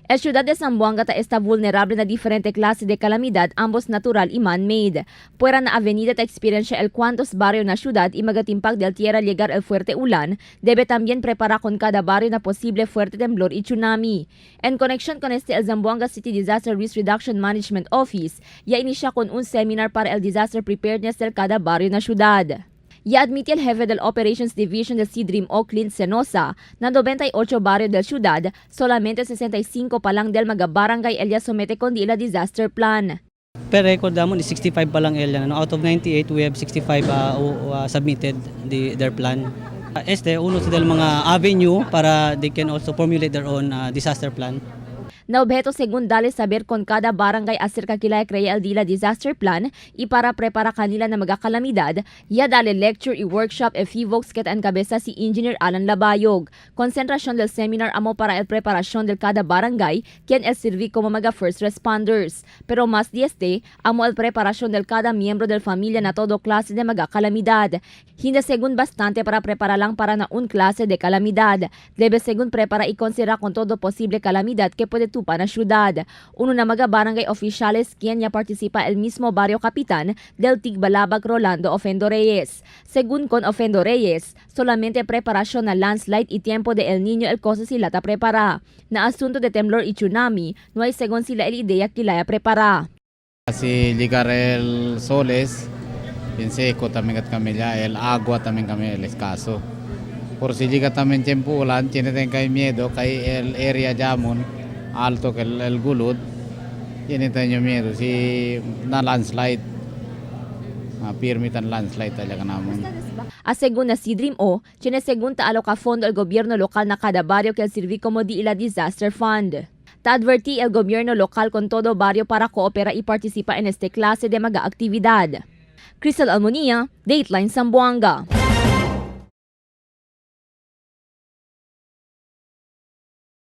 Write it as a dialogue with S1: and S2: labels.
S1: El ciudad de Zamboanga está vulnerable na diferente klase de calamidad, ambos natural y man-made. Fuera na avenida ta experiencia el cuantos barrio na ciudad y magatimpag del tierra llegar el fuerte ulan, debe también preparar con cada barrio na posible fuerte temblor y tsunami. En conexión con el Zamboanga City Disaster Risk Reduction Management Office, ya inicia con un seminar para el disaster preparedness del cada barrio na ciudad. Ya admite el jefe del Operations Division del C-Dream o Clint Senosa na 98 barrio del ciudad, solamente 65 pa lang del mga barangay ella somete con la disaster plan.
S2: Per record naman is 65 pa lang area. Out of 98, we have 65 submitted their plan. Uno sa mga avenue para they can also formulate their own disaster plan.
S1: Na objeto según dale saber con cada barangay acerca kilay crea el dila disaster plan y para prepara kanila na magakalamidad, ya dale lecture y workshop e FIVOX ket ang kabesa si Engineer Alan Labayog. Konsentrasyon del seminar amo para el preparasyon del cada barangay quien el sirvi como mga first responders. Pero mas dieste, amo el preparasyon del cada miembro del familia na todo klase de magakalamidad. Hindi según bastante para prepara lang para na un klase de calamidad. Debe según prepara y considera con todo posible calamidad que puede tupa na syudad. Uno na mga barangay oficiales quien ya participa el mismo barrio kapitan del Tigbalabag Rolando Ofendo Reyes. Según con Ofendo Reyes, solamente preparación na landslide y tiempo de El Niño el cosa sila ta prepara. Na asunto de temblor y tsunami, no hay según sila el idea kilaya prepara.
S3: Si llegar el soles, en seco también kami ya, el agua también kami el escaso. Por si llega también tiempo ulan, tiene que miedo, que el area jamon alto que el gulod, tiene tayo miedo si na landslide, permitan landslide talaga namon.
S1: A según na C-Dream o, tiene según ta aloca fondo el gobierno local na cada barrio que el sirvi como di ila disaster fund. Ta advertí el gobierno local con todo barrio para coopera y participa en este clase de mga actividad. Crystal Almonía, Dateline Zamboanga.